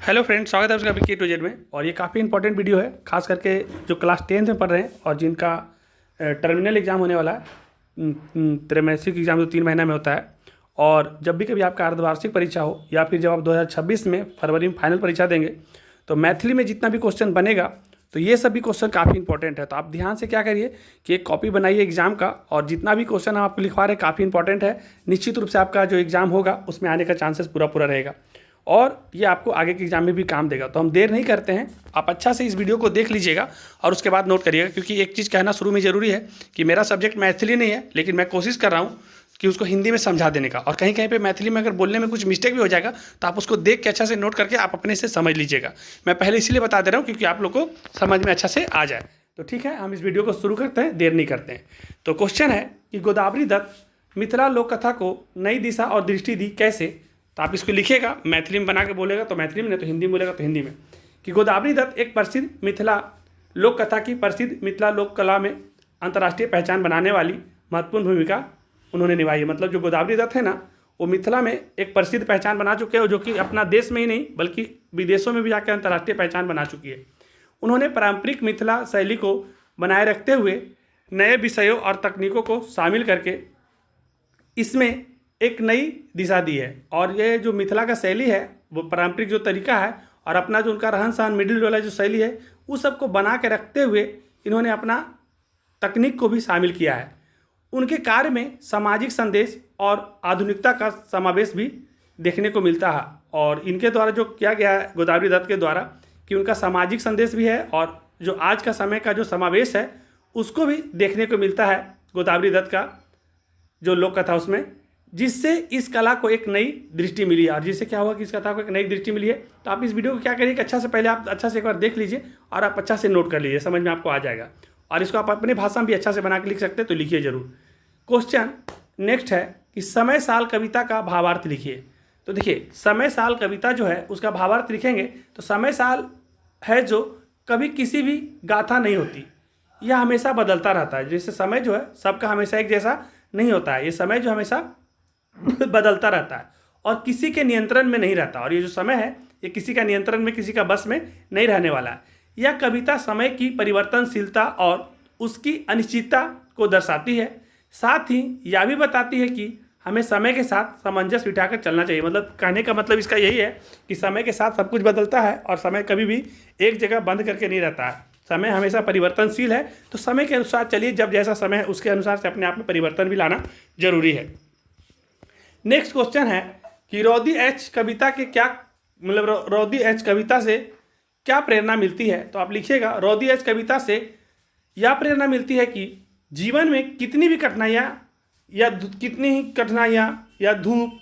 Hello friends, स्वागत है आपका के टू जेड में। और ये काफ़ी इंपॉर्टेंट वीडियो है, खास करके जो क्लास 10th में पढ़ रहे हैं और जिनका टर्मिनल एग्ज़ाम होने वाला है। त्रैमासिक एग्ज़ाम जो 3 महीना में होता है। और जब भी कभी आपका अर्धवार्षिक परीक्षा हो या फिर जब आप 2026 में फरवरी में फाइनल परीक्षा देंगे तो मैथिली में जितना भी क्वेश्चन बनेगा तो ये सभी क्वेश्चन काफ़ी इंपॉर्टेंट है। तो आप ध्यान से क्या करिए कि एक कॉपी बनाइए एग्जाम का, और जितना भी क्वेश्चन हम आपको लिखवा रहे हैं काफ़ी इंपॉर्टेंट है। निश्चित रूप से आपका जो एग्ज़ाम होगा उसमें आने का चांसेस पूरा रहेगा और ये आपको आगे के एग्जाम में भी काम देगा। तो हम देर नहीं करते हैं, आप अच्छा से इस वीडियो को देख लीजिएगा और उसके बाद नोट करिएगा। क्योंकि एक चीज़ कहना शुरू में ज़रूरी है कि मेरा सब्जेक्ट मैथिली नहीं है, लेकिन मैं कोशिश कर रहा हूँ कि उसको हिंदी में समझा देने का। और कहीं कहीं पे मैथिली में अगर बोलने में कुछ मिस्टेक भी हो जाएगा तो आप उसको देख के अच्छा से नोट करके आप अपने से समझ लीजिएगा। मैं पहले इसीलिए बता दे रहा हूँ क्योंकि आप लोग को समझ में अच्छा से आ जाए। तो ठीक है, हम इस वीडियो को शुरू करते हैं, देर नहीं करते हैं। तो क्वेश्चन है कि गोदावरी दत्त मिथिला लोक कथा को नई दिशा और दृष्टि दी कैसे। तो आप इसको लिखिएगा, मैथिली में बना के बोलेगा तो मैथिली में, नहीं तो हिंदी में बोलेगा तो हिंदी में। कि गोदावरी दत्त एक प्रसिद्ध मिथिला लोक कथा की प्रसिद्ध मिथिला लोक कला में अंतर्राष्ट्रीय पहचान बनाने वाली महत्वपूर्ण भूमिका उन्होंने निभाई है। मतलब जो गोदावरी दत्त है ना, वो मिथिला में एक प्रसिद्ध पहचान बना चुके हैं, जो कि अपना देश में ही नहीं बल्कि विदेशों में भी जाकर अंतर्राष्ट्रीय पहचान बना चुकी है। उन्होंने पारंपरिक मिथिला शैली को बनाए रखते हुए नए विषयों और तकनीकों को शामिल करके इसमें एक नई दिशा दी है। और ये जो मिथिला का शैली है, वो पारंपरिक जो तरीका है और अपना जो उनका रहन सहन मिडिल वाला जो शैली है, उस सबको बना के रखते हुए इन्होंने अपना तकनीक को भी शामिल किया है। उनके कार्य में सामाजिक संदेश और आधुनिकता का समावेश भी देखने को मिलता है। और इनके द्वारा जो किया गया है गोदावरी दत्त के द्वारा, कि उनका सामाजिक संदेश भी है और जो आज का समय का जो समावेश है उसको भी देखने को मिलता है गोदावरी दत्त का जो लोक कथा उसमें, जिससे इस कला को एक नई दृष्टि मिली है। और जिससे क्या हुआ कि इस कथा को एक नई दृष्टि मिली है। तो आप इस वीडियो को क्या करिए कि अच्छा से पहले आप अच्छा से एक बार देख लीजिए और आप अच्छा से नोट कर लीजिए, समझ में आपको आ जाएगा। और इसको आप अपनी भाषा में भी अच्छा से बना के लिख सकते हैं, तो लिखिए जरूर। क्वेश्चन नेक्स्ट है कि समय साल कविता का भावार्थ लिखिए। तो देखिए, समय साल कविता जो है उसका भावार्थ लिखेंगे तो समय साल है जो कभी किसी भी गाथा नहीं होती, यह हमेशा बदलता रहता है। जैसे समय जो है सबका हमेशा एक जैसा नहीं होता है, ये समय जो हमेशा बदलता रहता है और किसी के नियंत्रण में नहीं रहता। और ये जो समय है ये किसी का नियंत्रण में, किसी का बस में नहीं रहने वाला है। यह कविता समय की परिवर्तनशीलता और उसकी अनिश्चितता को दर्शाती है। साथ ही यह भी बताती है कि हमें समय के साथ सामंजस्य बिठाकर चलना चाहिए। मतलब कहने का मतलब इसका यही है कि समय के साथ सब कुछ बदलता है और समय कभी भी एक जगह बंद करके नहीं रहता है। समय हमेशा परिवर्तनशील है, तो समय के अनुसार चलिए, जब जैसा समय है उसके अनुसार से अपने आप में परिवर्तन भी लाना जरूरी है। नेक्स्ट क्वेश्चन है कि रौदी एच कविता के क्या मतलब रौदी एच कविता से क्या प्रेरणा मिलती है। तो आप लिखिएगा, रौदी एच कविता से यह प्रेरणा मिलती है कि जीवन में कितनी भी कठिनाइयाँ या धूप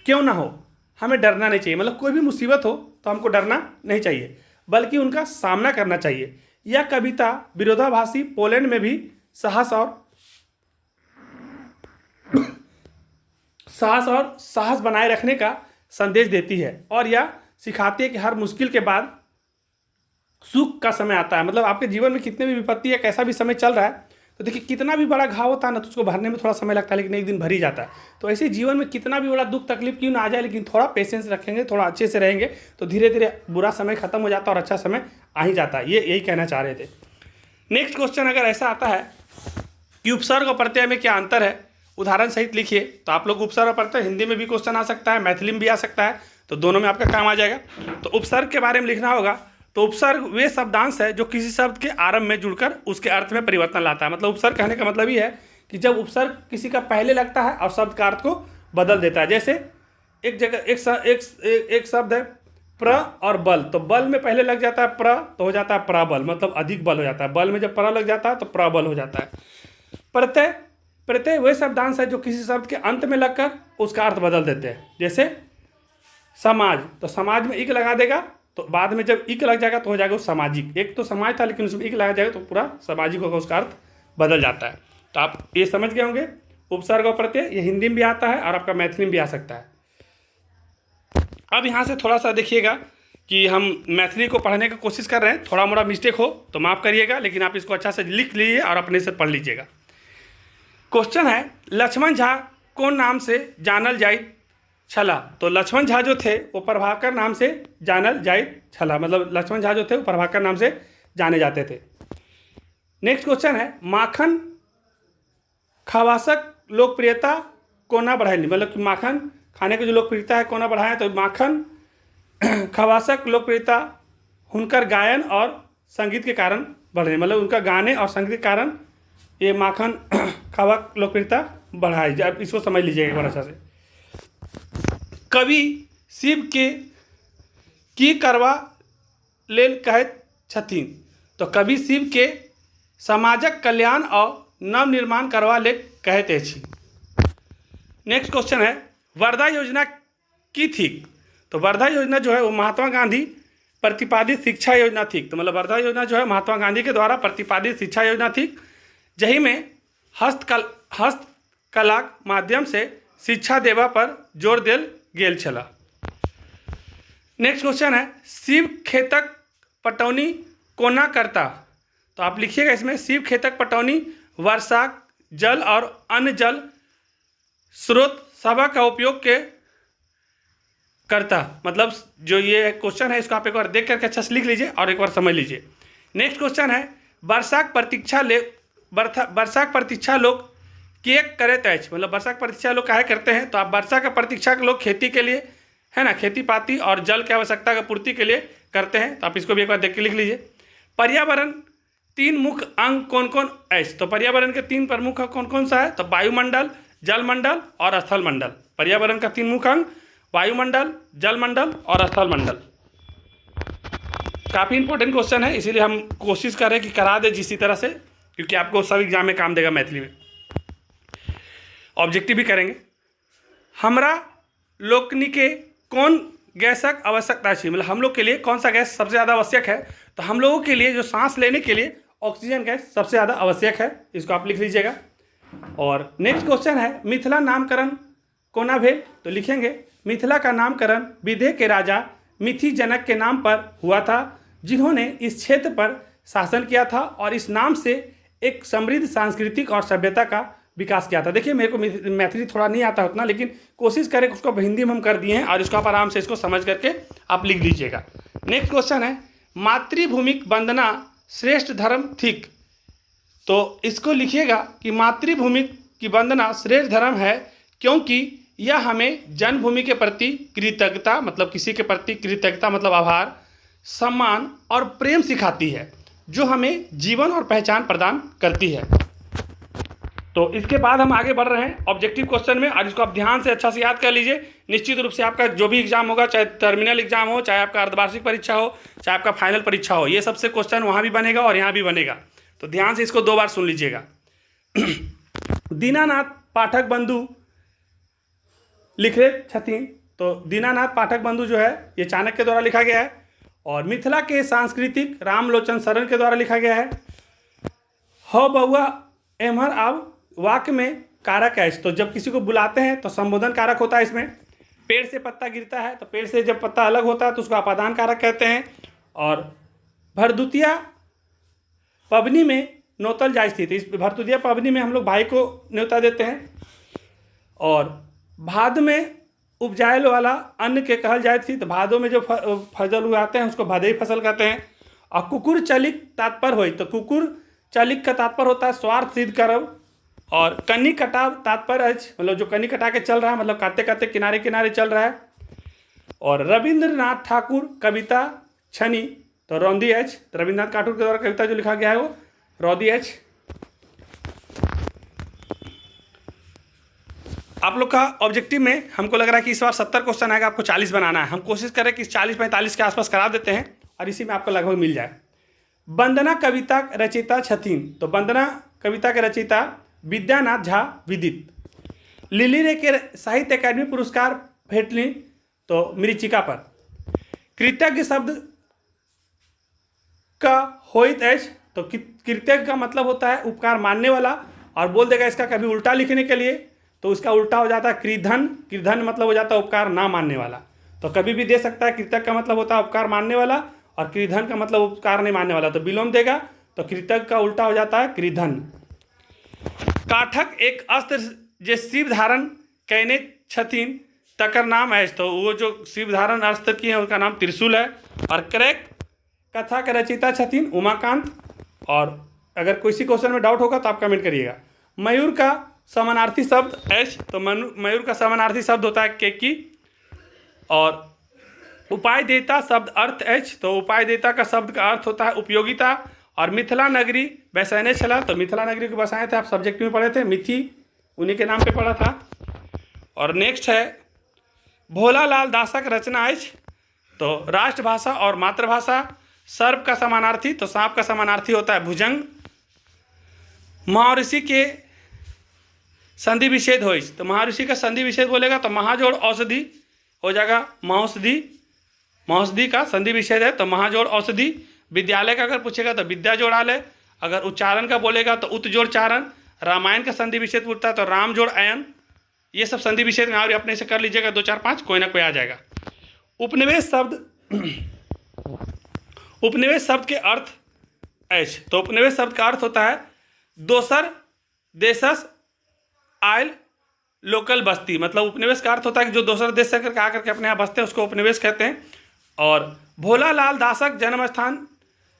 क्यों ना हो, हमें डरना नहीं चाहिए। मतलब कोई भी मुसीबत हो तो हमको डरना नहीं चाहिए, बल्कि उनका सामना करना चाहिए। यह कविता विरोधाभासी पोलैंड में भी साहस बनाए रखने का संदेश देती है। और यह सिखाती है कि हर मुश्किल के बाद सुख का समय आता है। मतलब आपके जीवन में कितने भी विपत्ति या कैसा भी समय चल रहा है, तो देखिए कितना भी बड़ा घाव होता है ना, तो उसको भरने में थोड़ा समय लगता है, लेकिन एक दिन भर ही जाता है। तो ऐसे जीवन में कितना भी बड़ा दुख तकलीफ क्यों ना आ जाए, लेकिन थोड़ा पेशेंस रखेंगे, थोड़ा अच्छे से रहेंगे तो धीरे धीरे बुरा समय खत्म हो जाता है और अच्छा समय आ ही जाता है। ये यही कहना चाह रहे थे। नेक्स्ट क्वेश्चन अगर ऐसा आता है कि उपसर्ग और प्रत्यय में क्या अंतर है, उदाहरण सहित लिखिए। तो आप लोग उपसर्ग और प्रत्यय हिंदी में भी क्वेश्चन आ सकता है, मैथिली में भी आ सकता है, तो दोनों में आपका काम आ जाएगा। तो उपसर्ग के बारे में लिखना होगा। तो उपसर्ग वे शब्दांश है जो किसी शब्द के आरंभ में जुड़कर उसके अर्थ में परिवर्तन लाता है। मतलब उपसर्ग कहने का मतलब ये है कि जब उपसर्ग किसी का पहले लगता है और शब्द का अर्थ को बदल देता है। जैसे एक जगह एक शब्द है प्र और बल, तो बल में पहले लग जाता है प्र तो हो जाता है प्रबल, मतलब अधिक बल हो जाता है। बल में जब प्र लग जाता है तो प्रबल हो जाता है। प्रत्यय वे शब्दांश है जो किसी शब्द के अंत में लगकर उसका अर्थ बदल देते हैं। जैसे समाज, तो समाज में इक लगा देगा तो बाद में जब इक लग जाएगा तो हो जाएगा सामाजिक। एक तो समाज था लेकिन उसमें इक लगा जाएगा तो पूरा सामाजिक होगा, उसका अर्थ बदल जाता है। तो आप ये समझ गए होंगे उपसर्ग और प्रत्यय, ये हिंदी में भी आता है और आपका मैथिली में भी आ सकता है। अब यहाँ से थोड़ा सा देखिएगा कि हम मैथिली को पढ़ने की कोशिश कर रहे हैं, थोड़ा मोड़ा मिस्टेक हो तो माफ़ करिएगा, लेकिन आप इसको अच्छा से लिख लीजिए और अपने से पढ़ लीजिएगा। क्वेश्चन है, लक्ष्मण झा कौन नाम से जानल जाए छला। तो लक्ष्मण झा जो थे वो प्रभाकर नाम से जानल जाइत छला, मतलब लक्ष्मण झा जो थे वो प्रभाकर नाम से जाने जाते थे। नेक्स्ट क्वेश्चन है माखन खवासक लोकप्रियता कोना बढ़ाई, मतलब कि माखन खाने की जो लोकप्रियता है कोना बढ़ाया, तो माखन खवासक लोकप्रियता हुनकर गायन और संगीत के कारण बढ़ रही, मतलब उनका गाने और संगीत के कारण ये माखन खवा लोकप्रियता बढ़ाई। जब इसको समझ लीजिएगा एक बार अच्छा से। कवि शिव के की करवा लेल कहत छथिन, तो कवि शिव के समाजक कल्याण और नव निर्माण करवा ले कहते अछि। नेक्स्ट क्वेश्चन है वर्धा योजना की थी, तो वर्धा योजना जो है वो महात्मा गांधी प्रतिपादित शिक्षा योजना थी। तो मतलब वर्धा योजना जो है महात्मा गांधी के द्वारा प्रतिपादित शिक्षा योजना थी, जही में हस्तकला माध्यम से शिक्षा देवा पर जोर देल गेल छला। नेक्स्ट क्वेश्चन है शिव खेतक पटौनी कोना करता, तो आप लिखिएगा इसमें शिव खेतक पटौनी वर्षा जल और अन्य जल स्रोत सभा का उपयोग के करता। मतलब जो ये क्वेश्चन है इसको आप एक बार देख करके अच्छा से लिख लीजिए और एक बार समझ लीजिए। नेक्स्ट क्वेश्चन है वर्षाक प्रतीक्षा लोग के करत अछि, मतलब वर्षा की प्रतीक्षा लोग काहे करते हैं, तो आप वर्षा का प्रतीक्षा के लोग खेती के लिए है ना, खेती पाती और जल की आवश्यकता की पूर्ति के लिए करते हैं। तो आप इसको भी एक बार देख के लिख लीजिए। पर्यावरण तीन मुख्य अंग कौन कौन ऐसे, तो पर्यावरण के तीन प्रमुख कौन कौन सा है, तो वायुमंडल, जलमंडल और स्थल मंडल। पर्यावरण का तीन मुख्य अंग वायुमंडल, जलमंडल और स्थल मंडल। काफ़ी इंपॉर्टेंट क्वेश्चन है, इसीलिए हम कोशिश करें कि करा दें जिस तरह से, क्योंकि आपको सब एग्जाम में काम देगा मैथिली में। ऑब्जेक्टिव भी करेंगे। हमरा लोकनि के कौन गैसक आवश्यकता है, मतलब हम लोग के लिए कौन सा गैस सबसे ज़्यादा आवश्यक है, तो हम लोगों के लिए जो सांस लेने के लिए ऑक्सीजन गैस सबसे ज़्यादा आवश्यक है, इसको आप लिख लीजिएगा। और नेक्स्ट क्वेश्चन है मिथिला नामकरण कोना भेल, तो लिखेंगे मिथिला का नामकरण विदेह के राजा मिथि जनक के नाम पर हुआ था, जिन्होंने इस क्षेत्र पर शासन किया था और इस नाम से एक समृद्ध सांस्कृतिक और सभ्यता का विकास किया था। देखिए मेरे को मैथिली थोड़ा नहीं आता उतना, लेकिन कोशिश करें उसको हिंदी में हम कर दिए हैं और इसको आप आराम से इसको समझ करके आप लिख लीजिएगा। नेक्स्ट क्वेश्चन है मातृभूमि वंदना श्रेष्ठ धर्म थिक, तो इसको लिखिएगा कि मातृभूमि की वंदना श्रेष्ठ धर्म है, क्योंकि यह हमें जन्मभूमि के प्रति कृतज्ञता, मतलब किसी के प्रति कृतज्ञता मतलब आभार, सम्मान और प्रेम सिखाती है, जो हमें जीवन और पहचान प्रदान करती है। तो इसके बाद हम आगे बढ़ रहे हैं ऑब्जेक्टिव क्वेश्चन में, और इसको आप ध्यान से अच्छा से याद कर लीजिए। निश्चित रूप से आपका जो भी एग्जाम होगा, चाहे टर्मिनल एग्जाम हो, चाहे आपका अर्धवार्षिक परीक्षा हो, चाहे आपका फाइनल परीक्षा हो, ये सबसे क्वेश्चन वहाँ भी बनेगा और यहाँ भी बनेगा। तो ध्यान से इसको 2 बार सुन लीजिएगा। दीनानाथ पाठक बंधु लिख रहे छथिन, तो दीनानाथ पाठक बंधु जो है ये चाणक्य के द्वारा लिखा गया है, और मिथिला के सांस्कृतिक रामलोचन शरण के द्वारा लिखा गया है। हो बउआ एम्हर आब वाक्य में कारक है, तो जब किसी को बुलाते हैं तो संबोधन कारक होता है इसमें। पेड़ से पत्ता गिरता है, तो पेड़ से जब पत्ता अलग होता है तो उसको अपादान कारक कहते हैं। और भरदुतिया पबनी में नौतल जायज थी, तो इस भरदुतिया पबनी में हम लोग भाई को न्योता देते हैं। और भाद में उपजायल वाला अन्न के कहल जाए थी, तो भादों में जो फसल उगाते हैं उसको भादई फसल कहते हैं। और कुकुर चलिक तात्पर्य हो, तो कुकुर चलिक का तात्पर्य होता है स्वार्थ सिद्ध करब। और कन्नी कटाव तात्पर्य अछि, मतलब जो कन्नी कटा के चल रहा है, मतलब काटते काटते किनारे किनारे चल रहा है। और रविंद्रनाथ ठाकुर कविता छनी, तो रौंदी एच, तो रविंद्रनाथ ठाकुर के द्वारा कविता जो लिखा गया है वो रौदी एच। आप लोग का ऑब्जेक्टिव में हमको लग रहा है कि इस बार 70 क्वेश्चन आएगा, आपको 40 बनाना है। हम कोशिश करें कि 40-45 के आसपास करा देते हैं और इसी में आपको लगभग मिल जाए। वंदना कविता रचयिता छथिन, तो वंदना कविता के रचयिता विद्यानाथ झा विदित। लिली रे के साहित्य अकादमी पुरस्कार भेटली, तो मरीचिका पर। कृतज्ञ शब्द का होइत एच, तो कृतज्ञ का मतलब होता है उपकार मानने वाला, और बोल देगा इसका कभी उल्टा लिखने के लिए तो उसका उल्टा हो जाता है कृधन। कृधन मतलब हो जाता है उपकार ना मानने वाला, तो कभी भी दे सकता है। कृतज्ञ का मतलब होता है उपकार मानने वाला, और कृधन का मतलब उपकार नहीं मानने वाला, तो विलोम देगा, तो कृतज्ञ का उल्टा हो जाता है कृधन। काठक एक अस्त्र जे शिव धारण कैने छथिन, तकर नाम ऐश, तो वो जो शिव धारण अस्त्र की है उसका नाम त्रिशूल है। और क्रैक कथा के रचयिता छथिन उमाकांत। और अगर किसी क्वेश्चन में डाउट होगा तो आप कमेंट करिएगा। मयूर का समानार्थी शब्द ऐश, तो मयूर का समानार्थी शब्द होता है केकी। और उपाय देता शब्द अर्थ एच, तो उपाय देता का शब्द का अर्थ होता है उपयोगिता। और मिथिला नगरी बैसैने छला, तो मिथिला नगरी को बसाए थे, आप सब्जेक्ट में पढ़े थे, मिथि उन्हीं के नाम पे पढ़ा था। और नेक्स्ट है भोला लाल दासक रचना एच, तो राष्ट्रभाषा और मातृभाषा। सर्प का समानार्थी, तो सांप का समानार्थी होता है भुजंग। महर्षि के संधि विच्छेद हो, तो महर्षि का संधि विच्छेद बोलेगा तो महाजोड़ औषधि हो जाएगा महौषधि। महौषधि का संधि विच्छेद है तो महाजोड़ औषधि। विद्यालय का अगर पूछेगा तो विद्या जोड़ालय। अगर उच्चारण का बोलेगा तो उत जोड़ चारण। रामायण का संधि विच्छेद पूछता है तो राम जोड़ अयन। ये सब संधि विच्छेद में और अपने से कर लीजिएगा, 2 4 5 कोई ना कोई आ जाएगा। उपनिवेश शब्द उपनिवेश शब्द के अर्थ एच, तो उपनिवेश शब्द का अर्थ होता है दोसर देशस आयल लोकल बस्ती, मतलब उपनिवेश का अर्थ होता है कि जो दूसरे देश से करके आकर के अपने यहाँ बसते हैं उसको उपनिवेश कहते हैं। और भोला लाल दासक जन्म स्थान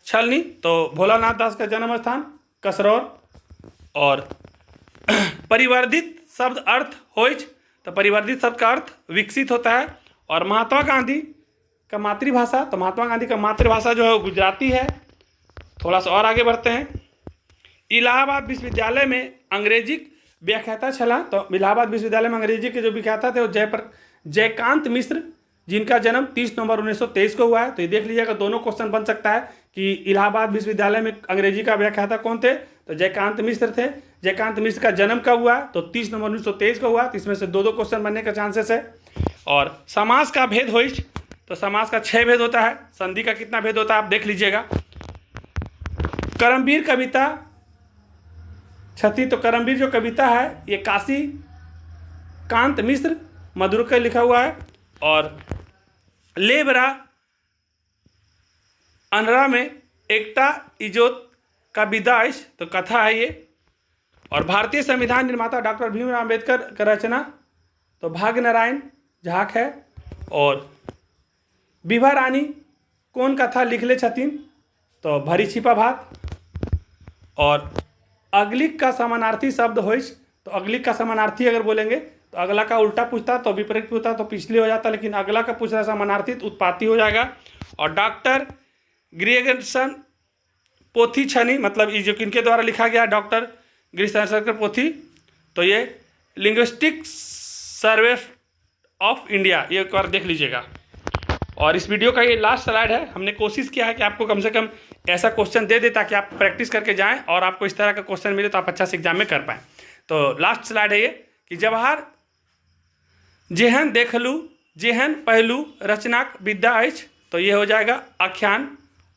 छलनी, तो भोलानाथ दास का जन्म स्थान कसरौर। और परिवर्धित शब्द अर्थ होइच, तो परिवर्धित शब्द का अर्थ विकसित होता है। और महात्मा गांधी का मातृभाषा, तो महात्मा गांधी का मातृभाषा जो है वो गुजराती है। थोड़ा सा और आगे बढ़ते हैं। इलाहाबाद विश्वविद्यालय में अंग्रेजी व्याख्याता छला, तो इलाहाबाद विश्वविद्यालय में अंग्रेजी के जो व्याख्याता थे वो जयकांत मिश्र, जिनका जन्म 30 नवंबर 1923 को हुआ है। तो ये देख लीजिएगा, दोनों क्वेश्चन बन सकता है कि इलाहाबाद विश्वविद्यालय में अंग्रेजी का व्याख्याता कौन थे, तो जयकांत मिश्र थे। जयकांत मिश्र का जन्म कब हुआ, तो 30 नवंबर 1923 को हुआ। तो इसमें से 2 क्वेश्चन बनने का चांसेस है। और समास का भेद होइच, तो समास का 6 भेद होता है। संधि का कितना भेद होता है आप देख लीजिएगा। करमवीर कविता छठी, तो करमवीर जो कविता है ये काशी कांत मिश्र मधुर का लिखा हुआ है। और लेबरा अनरा में एकटा इजोत का विदाइश, तो कथा है ये। और भारतीय संविधान निर्माता डॉक्टर भीमराव अम्बेडकर का रचना, तो भाग्य नारायण झाक है। और विभा रानी कौन कथा लिखले छथिन, तो भरी छिपा भात। और अगलिक का समानार्थी शब्द होइस, तो अगलिक का समानार्थी अगर बोलेंगे तो अगला का उल्टा पूछता तो विपरीत पूछता तो पिछले हो जाता, लेकिन अगला का पूछ रहा समानार्थी तो उत्पाती हो जाएगा। और डॉक्टर ग्रेगसन पोथी छनी, मतलब ये जो किनके द्वारा लिखा गया डॉक्टर ग्रेगसन पोथी, तो ये लिंग्विस्टिक सर्वे ऑफ इंडिया, ये एक बार देख लीजिएगा। और इस वीडियो का ये लास्ट स्लाइड है। हमने कोशिश किया है कि आपको कम से कम ऐसा क्वेश्चन दे दे ताकि आप प्रैक्टिस करके जाएं और आपको इस तरह का क्वेश्चन मिले तो आप अच्छा से एग्जाम में कर पाएँ। तो लास्ट स्लाइड है ये कि जवाहर जेहन देखलू जेहन पहलू रचनाक विद्या अछि, तो ये हो जाएगा आख्यान।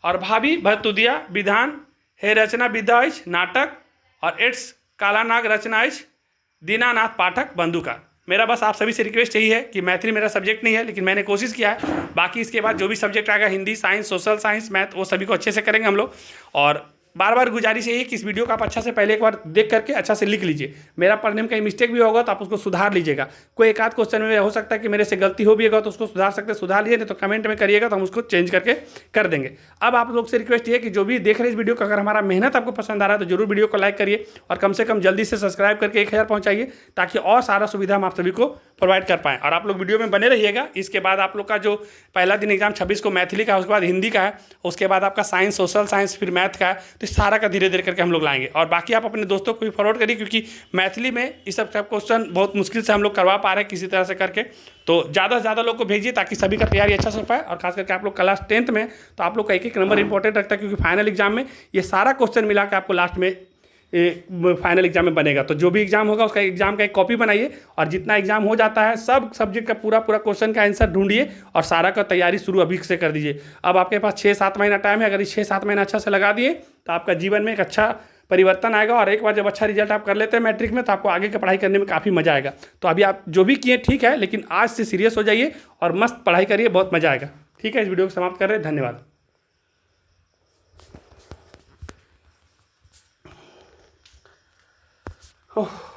और भाभी भतुदिया विधान हे रचना विद्या अछि नाटक। और एड्स काला नाग रचना अछि दीनानाथ पाठक बंधुका। मेरा बस आप सभी से रिक्वेस्ट यही है कि मैथिली मेरा सब्जेक्ट नहीं है, लेकिन मैंने कोशिश किया है। बाकी इसके बाद जो भी सब्जेक्ट आएगा, Hindi, science, social science, math, वो सभी को अच्छे से करेंगे हम लोग। और बार बार गुजारिश यही है कि इस वीडियो को आप अच्छा से पहले एक बार देख करके अच्छा से लिख लीजिए। मेरा पढ़ने में कहीं मिस्टेक भी होगा तो आप उसको सुधार लीजिएगा। कोई एक आध क्वेश्चन में हो सकता है कि मेरे से गलती हो भी होगा तो उसको सुधार सकते, सुधार लीजिए, नहीं तो कमेंट में करिएगा तो हम उसको चेंज करके कर देंगे। अब आप लोग से रिक्वेस्ट ये है कि जो भी देख रहे हैं इस वीडियो को, अगर हमारा मेहनत आपको पसंद आ रहा है तो जरूर वीडियो को लाइक करिए और कम से कम जल्दी से सब्सक्राइब करके 1000 पहुँचाइए, ताकि और सारा सुविधा हम आप सभी को प्रोवाइड कर पाएँ। और आप लोग वीडियो में बने रहिएगा। इसके बाद आप लोग का जो पहला दिन एग्जाम 26 को मैथिली का है, उसके बाद हिंदी का है, उसके बाद आपका साइंस, सोशल साइंस, फिर मैथ का है। तो सारा का धीरे धीरे करके हम लोग लाएंगे। और बाकी आप अपने दोस्तों को भी फॉरवर्ड करिए, क्योंकि मैथिली में इस सब क्वेश्चन बहुत मुश्किल से हम लोग करवा पा रहे हैं किसी तरह से करके। तो ज़्यादा से ज़्यादा लोग को भेजिए ताकि सभी का तैयारी अच्छा से हो पाए। और खास करके आप लोग क्लास 10th में तो आप लोग का एक नंबर इंपॉर्टेंट रखता है, क्योंकि फाइनल एग्जाम में ये सारा क्वेश्चन मिला के आपको लास्ट में फाइनल एग्जाम में बनेगा। तो जो भी एग्जाम होगा उसका एग्जाम का एक कॉपी बनाइए, और जितना एग्जाम हो जाता है सब सब्जेक्ट का पूरा क्वेश्चन का आंसर ढूंढिए और सारा का तैयारी शुरू अभी से कर दीजिए। अब आपके पास 6-7 महीना टाइम है। अगर ये 6-7 महीना अच्छा से लगा दिए तो आपका जीवन में एक अच्छा परिवर्तन आएगा। और एक बार जब अच्छा रिजल्ट आप कर लेते हैं मैट्रिक में, तो आपको आगे की पढ़ाई करने में काफ़ी मजा आएगा। तो अभी आप जो भी किए ठीक है, लेकिन आज से सीरियस हो जाइए और मस्त पढ़ाई करिए, बहुत मजा आएगा। ठीक है, इस वीडियो को समाप्त कर रहे हैं। धन्यवाद। Oh.